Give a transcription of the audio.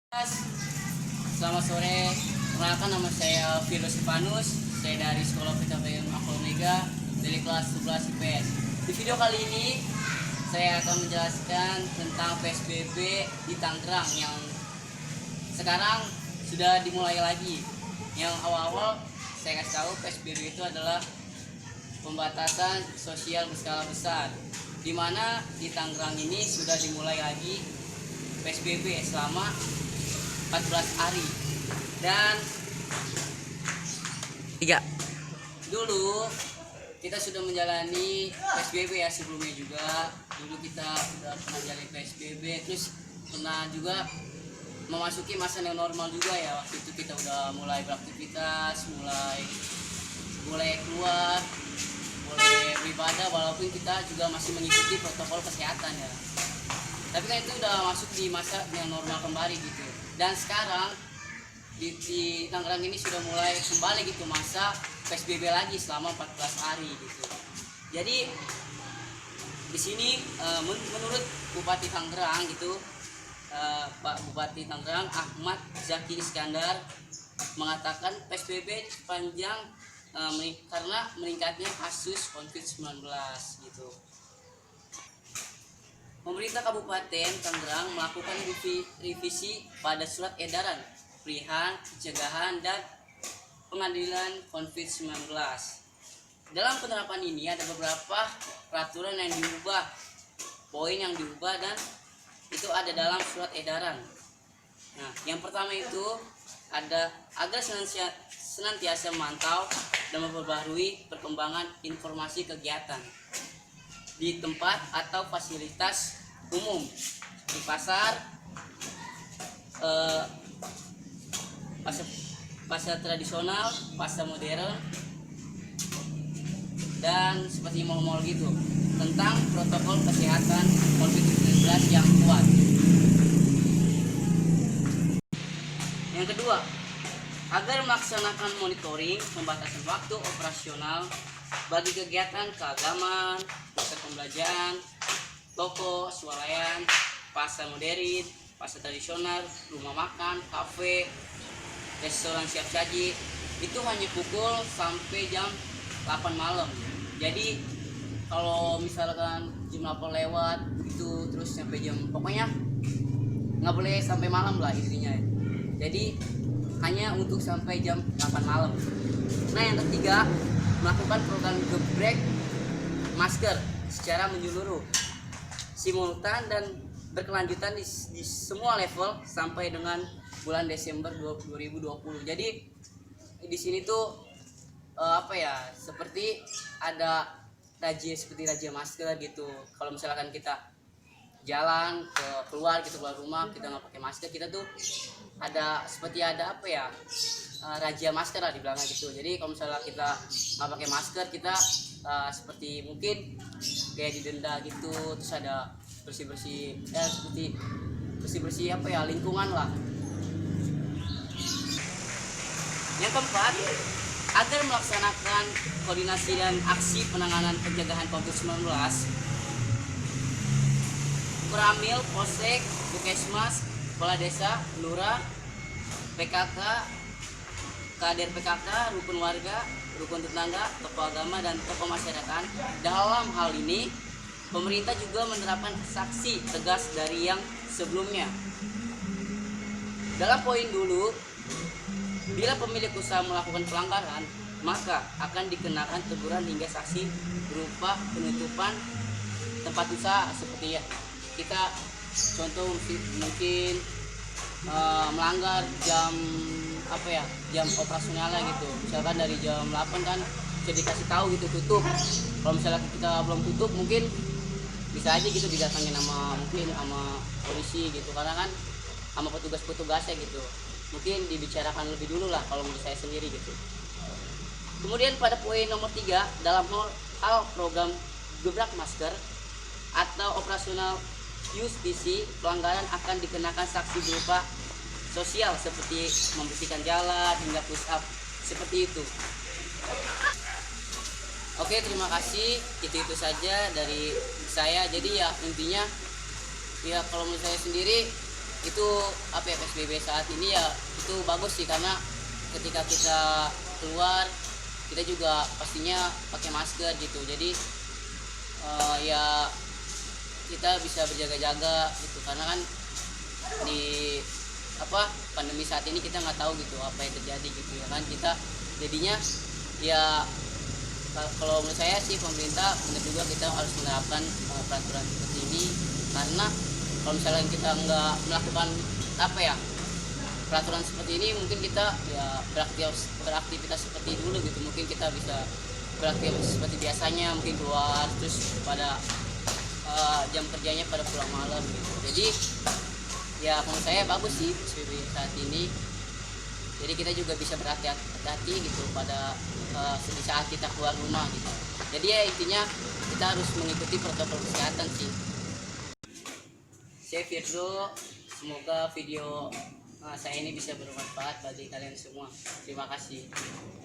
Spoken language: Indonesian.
Mas, selamat sore. Perkenalkan, nama saya Firdaus Stefanus. Saya dari Sekolah PTPM Akol Mega dari kelas 11 IPS. Di video kali ini saya akan menjelaskan tentang PSBB di Tangerang yang sekarang sudah dimulai lagi. Yang awal-awal saya kasih tahu PSBB itu adalah pembatasan sosial berskala besar, di mana di Tangerang ini sudah dimulai lagi PSBB selama 14 hari. Dan dulu kita sudah menjalani PSBB ya, sebelumnya juga dulu kita sudah pernah menjalani PSBB, terus pernah juga memasuki masa yang normal juga ya. Waktu itu kita udah mulai beraktivitas, mulai keluar, mulai beribadah, walaupun kita juga masih mengikuti protokol kesehatan ya. Tapi kan itu udah masuk di masa yang normal kembali gitu. Dan sekarang di Tangerang ini sudah mulai kembali gitu masa PSBB lagi selama 14 hari gitu. Jadi di sini menurut Bupati Tangerang gitu, Pak Bupati Tangerang Ahmad Zaki Iskandar mengatakan PSBB panjang karena meningkatnya kasus COVID-19 gitu. Pemerintah Kabupaten Tangerang melakukan revisi pada surat edaran perihal pencegahan dan pengadilan COVID-19. Dalam penerapan ini ada beberapa peraturan yang diubah, poin yang diubah, dan itu ada dalam surat edaran. Nah, yang pertama itu ada agar senantiasa memantau dan memperbarui perkembangan informasi kegiatan di tempat atau fasilitas umum, di pasar, pasar tradisional, pasar modern, dan seperti mal-mal gitu, tentang protokol kesehatan COVID-19 yang kuat. Yang kedua, agar melaksanakan monitoring pembatasan waktu operasional bagi kegiatan keagamaan, pusat pembelajaran, toko, swalayan, pasar modern, pasar tradisional, rumah makan, kafe, restoran siap saji, itu hanya pukul sampai jam 8 malam. Jadi kalau misalkan jam 8 lewat itu terus sampai jam, pokoknya nggak boleh sampai malam lah intinya. Jadi hanya untuk sampai jam 8 malam. Nah, yang ketiga, melakukan program gebrek masker secara menyeluruh, simultan dan berkelanjutan di semua level sampai dengan bulan Desember 2020. Jadi di sini tuh seperti ada razia masker gitu. Kalau misalkan kita jalan keluar rumah kita nggak pakai masker, kita tuh ada razia masker lah dibilang gitu. Jadi kalau misalnya kita nggak pakai masker, kita seperti mungkin kayak didenda gitu, terus ada bersih lingkungan lah. Yang keempat, agar melaksanakan koordinasi dan aksi penanganan pencegahan COVID-19, Koramil, Polsek, Puskesmas, Kepala Desa, Lurah, PKK, Kader PKK, rukun warga, rukun tetangga, tokoh agama, dan tokoh masyarakat. Dalam hal ini, pemerintah juga menerapkan sanksi tegas dari yang sebelumnya. Dalam poin dulu, bila pemilik usaha melakukan pelanggaran, maka akan dikenakan teguran hingga sanksi berupa penutupan tempat usaha. Seperti ya, kita contoh mungkin melanggar jam operasionalnya gitu. Misalkan dari jam 8 kan bisa dikasih tahu gitu tutup. Kalau misalnya kita belum tutup, mungkin bisa aja gitu didatangin sama polisi gitu, karena kan sama petugasnya gitu. Mungkin dibicarakan lebih dulu lah kalau menurut saya sendiri gitu. Kemudian pada poin nomor 3, dalam hal program gebrak masker atau operasional justisi, pelanggaran akan dikenakan sanksi berupa sosial seperti membersihkan jalan hingga push up, seperti itu. Oke, terima kasih. Itu saja dari saya. Jadi ya intinya ya kalau menurut saya sendiri itu apa ya, PSBB saat ini ya itu bagus sih, karena ketika kita keluar kita juga pastinya pakai masker gitu. Jadi ya kita bisa berjaga-jaga gitu, karena kan di pandemi saat ini kita nggak tahu gitu apa yang terjadi gitu ya kan. Kita jadinya ya kalau menurut saya sih pemerintah benar juga kita harus menerapkan peraturan seperti ini, karena kalau misalnya kita nggak melakukan peraturan seperti ini, mungkin kita ya beraktivitas seperti dulu gitu. Mungkin kita bisa beraktivitas seperti biasanya, mungkin keluar terus pada jam kerjanya pada pulang malam gitu. Jadi ya menurut saya bagus sih PSBB saat ini. Jadi kita juga bisa berhati-hati gitu pada di saat kita keluar rumah gitu. Jadi ya intinya kita harus mengikuti protokol kesehatan sih. Saya Firdo, semoga video saya ini bisa bermanfaat bagi kalian semua. Terima kasih.